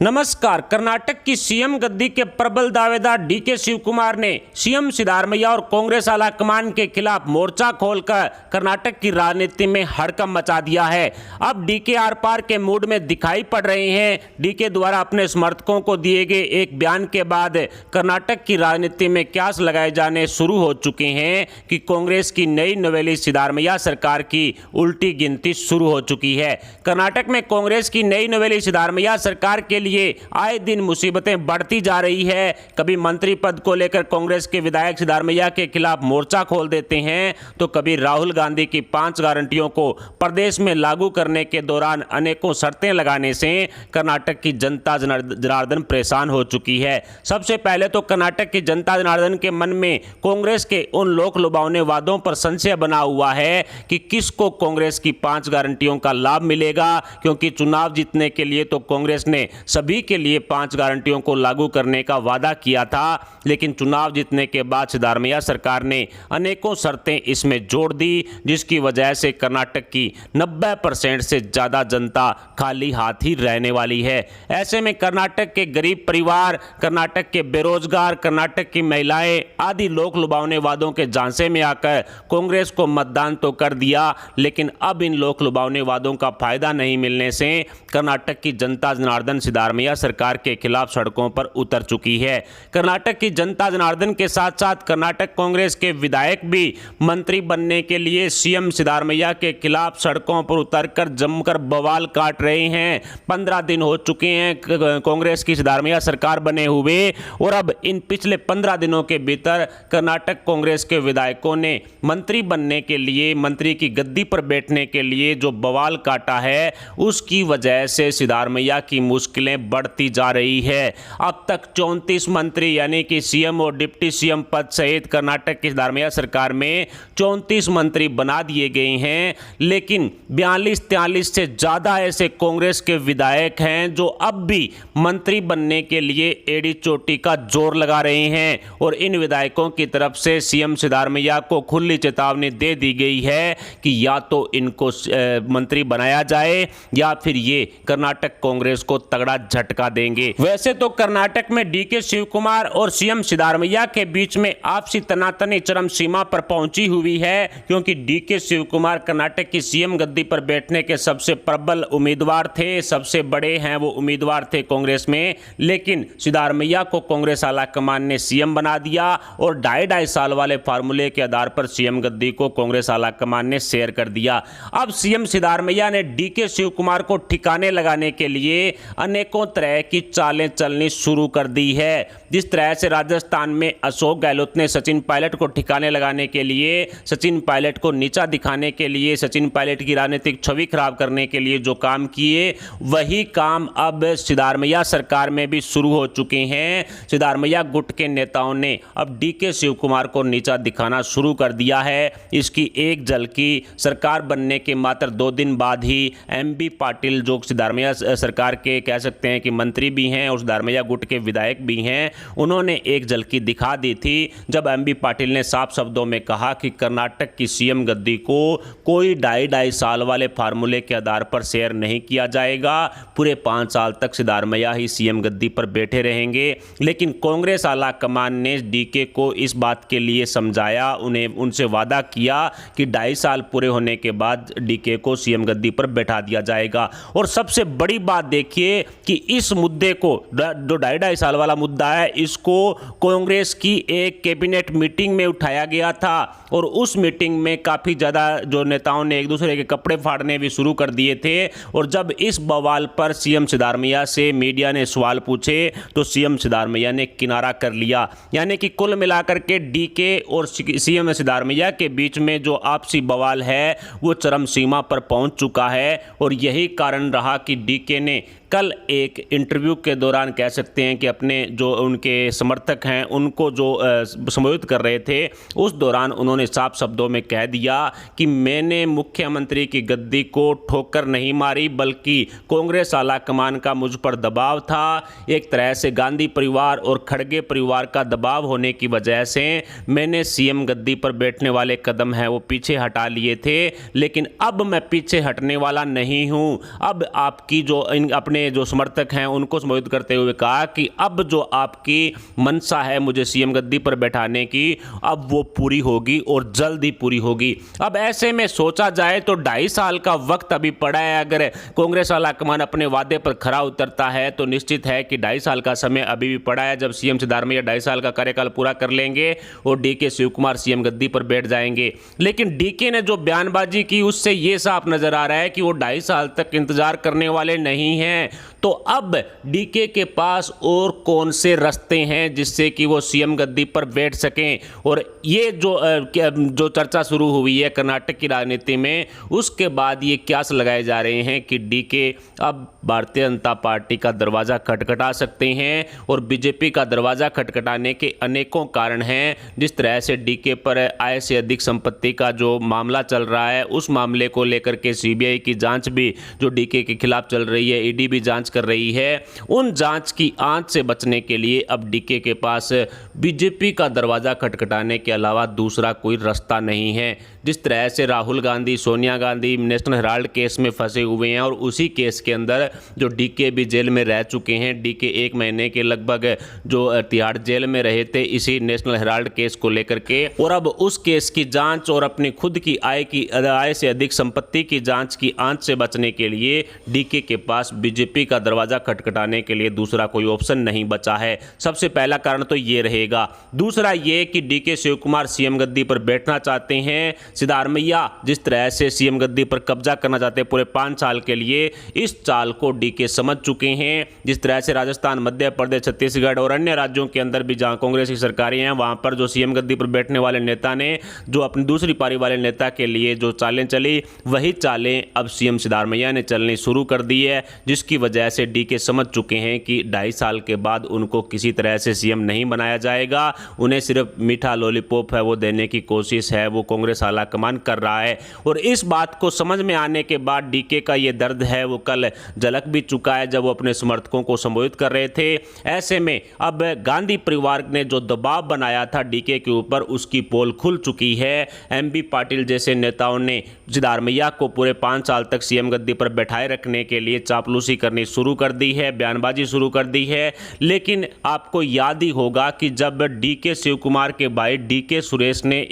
नमस्कार। कर्नाटक की सीएम गद्दी के प्रबल दावेदार डीके शिव कुमार ने सीएम सिद्धारमैया और कांग्रेस आलाकमान के खिलाफ मोर्चा खोलकर कर्नाटक की राजनीति में हड़कंप मचा दिया है। अब डीके आर पार के मूड में दिखाई पड़ रहे हैं। डीके द्वारा अपने समर्थकों को दिए गए एक बयान के बाद कर्नाटक की राजनीति में क्यास लगाए जाने शुरू हो चुके हैं कि कांग्रेस की नई नवेली सिद्धारमैया सरकार की उल्टी गिनती शुरू हो चुकी है। कर्नाटक में कांग्रेस की नई नवेली सिद्धारमैया सरकार के लिए आए दिन मुसीबतें बढ़ती जा रही है। कभी मंत्री पद को लेकर कांग्रेस के विधायक सिद्धारमैया के खिलाफ मोर्चा खोल देते हैं, तो कभी राहुल गांधी की 5 गारंटियों को प्रदेश में लागू करने के दौरान अनेकों शर्तें लगाने से कर्नाटक की जनता जनार्दन परेशान हो चुकी है। सबसे पहले तो कर्नाटक की जनता जनार्दन के मन में कांग्रेस के उन लोक लुभावने वादों पर संशय बना हुआ है कि किसको कांग्रेस की 5 गारंटियों का लाभ मिलेगा, क्योंकि चुनाव जीतने के लिए तो कांग्रेस ने सभी के लिए 5 गारंटियों को लागू करने का वादा किया था, लेकिन चुनाव जीतने के बाद सिद्धारमैया सरकार ने अनेकों शर्तें इसमें जोड़ दी, जिसकी वजह से कर्नाटक की 90% से ज़्यादा जनता खाली हाथ ही रहने वाली है। ऐसे में कर्नाटक के गरीब परिवार, कर्नाटक के बेरोजगार, कर्नाटक की महिलाएं आदि लोक लुभावने वादों के झांसे में आकर कांग्रेस को मतदान तो कर दिया, लेकिन अब इन लोक लुभावने वादों का फायदा नहीं मिलने से कर्नाटक की जनता जनार्दन सिद्धारमैया सरकार के खिलाफ सड़कों पर उतर चुकी है। कर्नाटक की जनता जनार्दन के साथ साथ कर्नाटक कांग्रेस के विधायक भी मंत्री बनने के लिए सीएम सिद्धारमैया के खिलाफ सड़कों पर उतरकर जमकर बवाल काट रहे हैं। 15 दिन हो चुके हैं कांग्रेस की सिद्धारमैया सरकार बने हुए, और अब इन पिछले 15 दिनों के भीतर कर्नाटक कांग्रेस के विधायकों ने मंत्री बनने के लिए, मंत्री की गद्दी पर बैठने के लिए जो बवाल काटा है, उसकी वजह से सिद्धारमैया की मुश्किलें बढ़ती जा रही है। अब तक 34 मंत्री यानी कि सीएम और डिप्टी सीएम पद सहित कर्नाटक की सिद्धारमैया सरकार में 34 मंत्री बना दिए गए हैं, लेकिन 42-43 से ज़्यादा ऐसे कांग्रेस के विधायक हैं जो अब भी मंत्री बनने के लिए एड़ी चोटी का जोर लगा रहे हैं, और इन विधायकों की तरफ से सीएम सिद्धारमैया को खुली चेतावनी दे दी गई है कि या तो इनको मंत्री बनाया जाए या फिर ये कर्नाटक कांग्रेस को तगड़ा झटका देंगे। वैसे तो कर्नाटक में डीके शिव कुमार और सीएम सिद्धारमैया के बीच में आपसी तनातनी चरम सीमा पर पहुंची हुई है, क्योंकि डीके शिव कुमार कर्नाटक की सीएम गद्दी पर बैठने के सबसे प्रबल उम्मीदवार थे, सबसे बड़े हैं वो उम्मीदवार थे कांग्रेस में, लेकिन सिद्धारमैया को कांग्रेस आलाकमान ने सीएम बना दिया और 2.5 साल वाले फार्मूले के आधार पर सीएम गद्दी को कांग्रेस आलाकमान ने शेयर कर दिया। अब सीएम सिद्धारमैया ने डीके शिव कुमार को ठिकाने लगाने के लिए अनेकों तरह की चालें चलनी शुरू कर दी है। जिस तरह से राजस्थान में अशोक गहलोत ने सचिन पायलट को ठिकाने लगाने के लिए, सचिन पायलट को नीचा दिखाने के लिए, सचिन पायलट की राजनीतिक छवि खराब करने के लिए जो काम किए, वही काम अब सिद्धारमैया सरकार में भी शुरू हो चुके हैं। सिद्धारमैया गुट के नेताओं ने अब डीके शिव कुमार को नीचा दिखाना शुरू कर दिया है। इसकी एक झलकी सरकार बनने के मात्र 2 दिन बाद ही एमबी पाटिल, जो सिद्धारमैया सरकार के कह सकते हैं कि मंत्री भी हैं और सिद्धारमैया गुट के विधायक भी हैं, उन्होंने एक झलकी दिखा दी थी जब एमबी पाटिल ने साफ शब्दों में कहा कि कर्नाटक की सीएम गद्दी को कोई 2.5 साल वाले फार्मूले के आधार पर शेयर नहीं किया जाएगा। पूरे 5 साल तक सिद्धारमैया ही सीएम गद्दी पर बैठे रहेंगे। लेकिन कांग्रेस आलाकमान ने डीके को इस बात के लिए समझाया, उनसे वादा किया कि 2.5 साल पूरे होने के बाद डीके को सीएम गद्दी पर बैठा दिया जाएगा। और सबसे बड़ी बात देखिए कि इस मुद्दे को, जो 2.5 साल वाला मुद्दा है, इसको कांग्रेस की एक कैबिनेट मीटिंग में उठाया गया था, और उस मीटिंग में काफ़ी ज़्यादा जो नेताओं ने एक दूसरे के कपड़े फाड़ने भी शुरू कर दिए थे। और जब इस बवाल पर सीएम सिद्धारमैया से मीडिया ने सवाल पूछे तो सीएम सिद्धारमैया ने किनारा कर लिया। यानी कि कुल मिलाकर के डीके और सीएम सिद्धारमैया के बीच में जो आपसी बवाल है वो चरम सीमा पर पहुंच चुका है, और यही कारण रहा कि डीके ने कल एक इंटरव्यू के दौरान कह सकते हैं कि अपने जो उनके समर्थक हैं उनको जो संबोधित कर रहे थे, उस दौरान उन्होंने साफ शब्दों में कह दिया कि मैंने मुख्यमंत्री की गद्दी को ठोकर नहीं मारी, बल्कि कांग्रेस आलाकमान का मुझ पर दबाव था। एक तरह से गांधी परिवार और खड़गे परिवार का दबाव होने की वजह से मैंने सीएम गद्दी पर बैठने वाले कदम हैं वो पीछे हटा लिए थे, लेकिन अब मैं पीछे हटने वाला नहीं हूं। अब आपकी जो अपने अपने जो समर्थक हैं उनको संबोधित करते हुए कहा कि अब जो आपकी मंशा है मुझे सीएम गद्दी पर बैठाने की, अब वो पूरी होगी और जल्द ही पूरी होगी। अब ऐसे में सोचा जाए तो 2.5 साल का वक्त अभी पड़ा है। अगर कांग्रेस हाईकमान अपने वादे पर खरा उतरता है तो निश्चित है कि 2.5 साल का समय अभी भी पड़ा है, जब सीएम सिद्धारमैया 2.5 साल का कार्यकाल पूरा कर लेंगे और डीके शिव कुमार सीएम गद्दी पर बैठ जाएंगे। लेकिन डीके ने जो बयानबाजी की उससे यह साफ नजर आ रहा है कि वो 2.5 साल तक इंतजार करने वाले नहीं हैं। तो अब डीके के पास और कौन से रास्ते हैं जिससे कि वो सीएम गद्दी पर बैठ सकें। और ये जो चर्चा शुरू हुई है कर्नाटक की राजनीति में, उसके बाद ये क्यास लगाए जा रहे हैं कि डीके अब भारतीय जनता पार्टी का दरवाज़ा खटखटा सकते हैं। और बीजेपी का दरवाज़ा खटखटाने के अनेकों कारण हैं। जिस तरह से डीके पर आय से अधिक संपत्ति का जो मामला चल रहा है, उस मामले को लेकर के सीबीआई की जांच भी जो डीके के खिलाफ चल रही है, ईडी भी जांच कर रही है। उन जांच की आंच से बचने के लिए अब डीके के पास बीजेपी का दरवाज़ा खटखटाने के अलावा दूसरा कोई रास्ता नहीं है। जिस तरह से Rahul Gandhi, Sonia Gandhi national Herald case में फंसे हुए हैं और उसी केस के अंदर जो डीके भी जेल में रह चुके हैं। डीके 1 महीने के लगभग जो तिहाड़ जेल में रहे थे इसी नेशनल हेराल्ड केस को लेकर के, और अब उस केस की जांच और अपनी खुद की आय से अधिक संपत्ति की जांच की आंच से बचने के लिए डीके के पास बीजेपी का दरवाजा खटखटाने के लिए दूसरा कोई ऑप्शन नहीं बचा है। सबसे पहला कारण तो ये रहेगा। दूसरा ये कि डीके शिव कुमार सीएम गद्दी पर बैठना चाहते हैं। सिद्धारमैया जिस तरह से सीएम गद्दी पर कब्जा करना चाहते हैं पूरे 5 साल के लिए, इस चाल को डीके समझ चुके हैं। जिस तरह से राजस्थान, मध्य प्रदेश, छत्तीसगढ़ और अन्य राज्यों के अंदर भी जहां कांग्रेस की सरकारें हैं, वहां पर जो सीएम गद्दी पर बैठने वाले नेता ने जो अपनी दूसरी पारी वाले नेता के लिए जो चालें चली, वही चालें अब सीएम सिद्धारमैया ने चलनी शुरू कर दी है। जिसकी वजह से डीके समझ चुके हैं कि 2.5 साल के बाद उनको किसी तरह से सीएम नहीं बनाया जाएगा। उन्हें सिर्फ मीठा लॉलीपॉप है वो देने की कोशिश है, वो कांग्रेस हाईकमान कर रहा है। और इस बात को समझ में आने के बाद डीके का ये दर्द है वो कल झलक भी चुका है जब वो अपने समर्थकों को संबोधित कर रहे थे। ऐसे में अब गांधी परिवार ने जो दबाव बनाया था डीके के ऊपर, उसकी पोल खुल चुकी है। एमबी पाटिल जैसे नेताओं ने सिद्धारमैया को पूरे 5 साल तक सीएम गद्दी पर बैठाए रखने के लिए चापलूसी करनी शुरू कर दी है, बयानबाजी शुरू कर दी है। लेकिन आपको याद ही होगा कि जब डीके शिव कुमार के भाई डीके सुरेश ने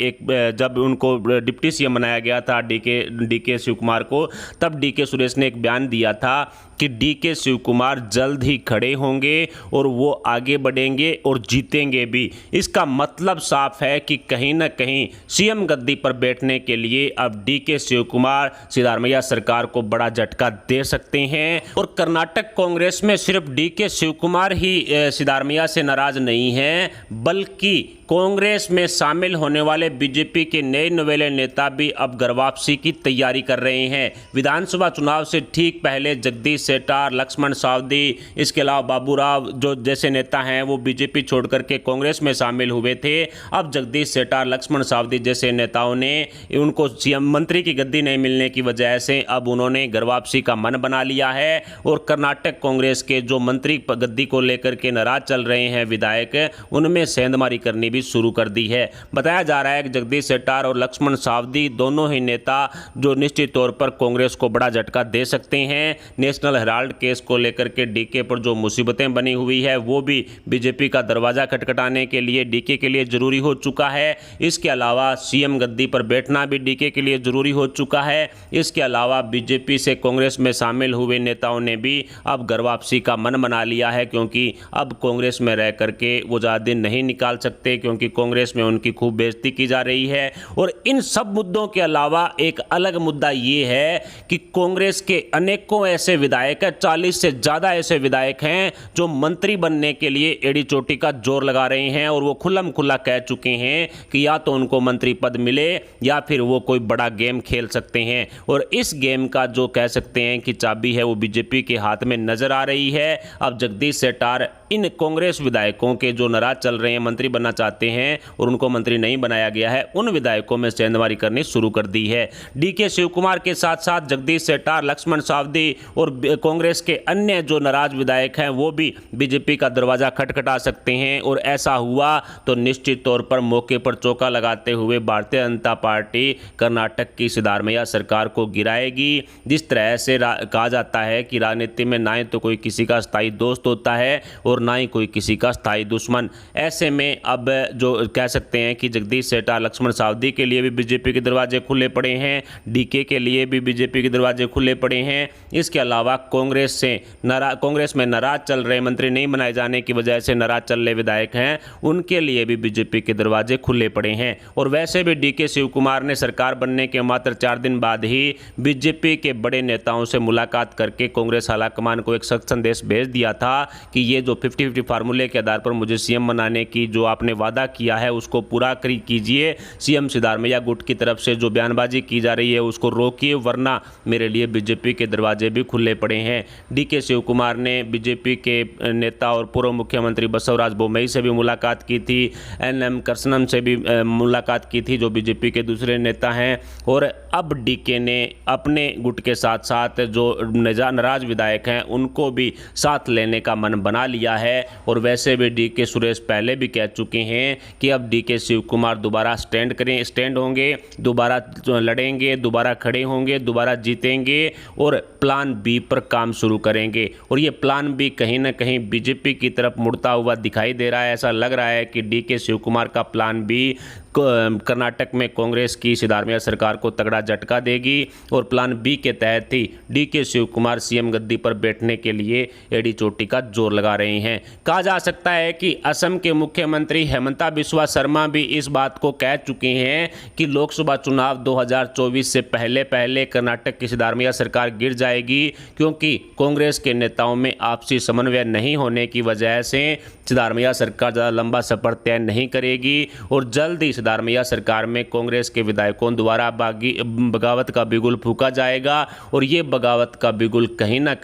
जब उनको डिप्टी सीएम बनाया गया था डीके शिव कुमार को, तब डीके सुरेश ने एक बयान दिया था कि डीके शिव कुमार जल्द ही खड़े होंगे और वो आगे बढ़ेंगे और जीतेंगे भी। इसका मतलब साफ है कि कहीं ना कहीं सीएम गद्दी पर बैठने के लिए अब डीके शिव कुमार सिद्धारमैया सरकार को बड़ा झटका दे सकते हैं। और कर्नाटक कांग्रेस में सिर्फ डीके शिव कुमार ही सिद्धारमैया से नाराज नहीं हैं, बल्कि कांग्रेस में शामिल होने वाले बीजेपी के नए नवेले नेता भी अब घर वापसी की तैयारी कर रहे हैं। विधानसभा चुनाव से ठीक पहले जगदीश शेट्टार, लक्ष्मण सावदी, इसके अलावा बाबू राव जो जैसे नेता हैं वो बीजेपी छोड़ करके कांग्रेस में शामिल हुए थे। अब जगदीश शेट्टार, लक्ष्मण सावदी जैसे नेताओं ने उनको सीएम मंत्री की गद्दी नहीं मिलने की वजह से अब उन्होंने घर वापसी का मन बना लिया है। और कर्नाटक कांग्रेस के जो मंत्री गद्दी को लेकर के नाराज चल रहे हैं विधायक, उनमें सेंधमारी करनी भी शुरू कर दी है। बताया जा रहा है कि जगदीश शेट्टार और लक्ष्मण सावदी दोनों ही नेता जो निश्चित तौर पर कांग्रेस को बड़ा झटका दे सकते हैं। नेशनल हेराल्ड केस को लेकर के डीके पर जो मुसीबतें बनी हुई है वो भी बीजेपी का दरवाजा खटखटाने के लिए डीके के लिए जरूरी हो चुका है। इसके अलावा सीएम गद्दी पर बैठना भी डीके के लिए जरूरी हो चुका है। इसके अलावा बीजेपी से कांग्रेस में शामिल हुए नेताओं ने भी अब घर वापसी का मन बना लिया है, क्योंकि अब कांग्रेस में रह करके वो ज़्यादा दिन नहीं निकाल सकते, क्योंकि कांग्रेस में उनकी खूब बेइज्जती की जा रही है। और इन सब मुद्दों के अलावा एक अलग मुद्दा ये है कि कांग्रेस के अनेकों ऐसे विधायक हैं, 40 से ज़्यादा ऐसे विधायक हैं जो मंत्री बनने के लिए एड़ी चोटी का जोर लगा रहे हैं। और वो खुल्लम खुल्ला कह चुके हैं कि या तो उनको मंत्री पद मिले या फिर वो कोई बड़ा गेम खेल सकते हैं। और इस गेम का जो कह सकते हैं कि चाबी है वो बीजेपी के हाथ में नजर आ रही है। अब जगदीश शेट्टार इन कांग्रेस विधायकों के जो नाराज चल रहे हैं, मंत्री बनना चाहते हैं और उनको मंत्री नहीं बनाया गया है, उन विधायकों में सेंधमारी करनी शुरू कर दी है। डीके शिव कुमार के साथ साथ जगदीश शेट्टार, लक्ष्मण सावदी और कांग्रेस के अन्य जो नाराज विधायक हैं वो भी बीजेपी का दरवाजा खटखटा सकते हैं। और ऐसा हुआ तो निश्चित तौर पर मौके पर चौका लगाते हुए भारतीय जनता पार्टी कर्नाटक की सिद्धारमैया सरकार को गिराएगी। जिस तरह से कहा जाता है कि राजनीति में ना तो कोई किसी का स्थायी दोस्त होता है और ना ही कोई किसी का स्थायी दुश्मन। ऐसे में अब जो कह सकते हैं कि जगदीश शेट्टार, लक्ष्मण सावदी के लिए भी बीजेपी के दरवाजे खुले पड़े हैं, डीके के लिए भी बीजेपी के दरवाजे खुले पड़े हैं। इसके अलावा कांग्रेस में नाराज चल रहे, मंत्री नहीं बनाए जाने की वजह से नाराज चल रहे विधायक हैं, उनके लिए भी बीजेपी के दरवाजे खुले पड़े हैं। और वैसे भी डीके शिव कुमार ने सरकार बनने के मात्र 4 दिन बाद ही बीजेपी के बड़े नेताओं से मुलाकात करके कांग्रेस आलाकमान को एक सख्त संदेश भेज दिया था कि ये जो 50-50 फार्मूले के आधार पर मुझे सीएम बनाने की जो आपने वादा किया है उसको पूरा कीजिए। सीएम सिद्धारमैया गुट की तरफ से जो बयानबाजी की जा रही है उसको रोकिए, वरना मेरे लिए बीजेपी के दरवाजे भी खुले पड़े हैं। डीके शिव कुमार ने बीजेपी के नेता और पूर्व मुख्यमंत्री बसवराज बोम्मई से भी मुलाकात की थी, NM कृष्णन से भी मुलाकात की थी जो बीजेपी के दूसरे नेता हैं। और अब डीके ने अपने गुट के साथ साथ जो नाराज विधायक हैं उनको भी साथ लेने का मन बना लिया है। और वैसे भी डीके सुरेश पहले भी कह चुके हैं कि अब डीके शिव कुमार दोबारा स्टैंड होंगे, दोबारा लड़ेंगे, दोबारा खड़े होंगे, दोबारा जीतेंगे और प्लान बी पर काम शुरू करेंगे। और ये प्लान बी कहीं ना कहीं बीजेपी की तरफ मुड़ता हुआ दिखाई दे रहा है। ऐसा लग रहा है कि डीके शिव कुमार का प्लान बी कर्नाटक में कांग्रेस की सिद्धारमैया सरकार को तगड़ा झटका देगी और प्लान बी के तहत ही डीके शिव कुमार सीएम गद्दी पर बैठने के लिए एड़ी चोटी का जोर लगा रहे हैं। कहा जा सकता है कि असम के मुख्यमंत्री हेमंता बिस्वा शर्मा भी इस बात को कह चुके हैं कि लोकसभा चुनाव 2024 से पहले कर्नाटक की सिद्धारमैया सरकार गिर जाएगी, क्योंकि कांग्रेस के नेताओं में आपसी समन्वय नहीं होने की वजह से सिद्धारमैया सरकार ज़्यादा लंबा सफर तय नहीं करेगी और जल्द ही सिद्धारमैया सरकार में कांग्रेस के विधायकों द्वारा बगावत का बिगुल फूंका जाएगा। और ये बगावत का बिगुल कहीं ना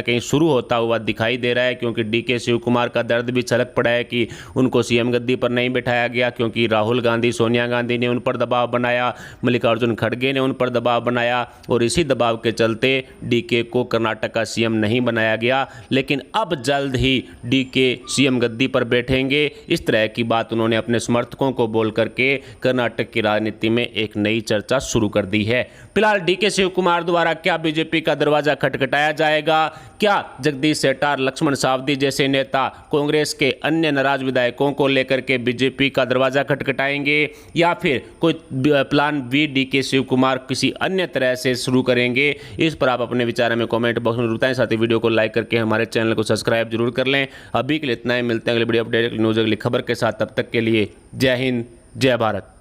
कहीं शुरू होता हुआ दिखाई दे रहा है, क्योंकि डीके शिव कुमार का दर्द भी छलक पड़ा है कि उनको सीएम गद्दी पर नहीं बिठाया गया, क्योंकि राहुल गांधी, सोनिया गांधी ने उन पर दबाव बनाया, मल्लिकार्जुन खड़गे ने उन पर दबाव बनाया और इसी दबाव के चलते डीके को कर्नाटक का सीएम नहीं बनाया गया। लेकिन अब जल्द ही डीके सीएम गद्दी पर बैठेंगे, इस तरह की बात उन्होंने अपने समर्थकों को बोल करके कर्नाटक की राजनीति में एक नई चर्चा शुरू कर दी है। फिलहाल डीके शिव कुमार द्वारा क्या बीजेपी का दरवाजा खटखटाया जाएगा? क्या जगदीश शेट्टार, लक्ष्मण सावदी जैसे नेता कांग्रेस के अन्य नाराज विधायकों को लेकर के बीजेपी का दरवाजा खटखटाएंगे या फिर कोई plan B DK Shivakumar किसी अन्य तरह से शुरू करेंगे? इस पर आप अपने विचार में कमेंट बॉक्स में बताएं। साथ ही वीडियो को लाइक करके हमारे चैनल को सब्सक्राइब जरूर कर लें। अभी के लिए इतना ही, मिलते हैं अगले वीडियो अपडेट न्यूज़ अगली खबर के साथ। तब तक के लिए जय हिंद, जय भारत।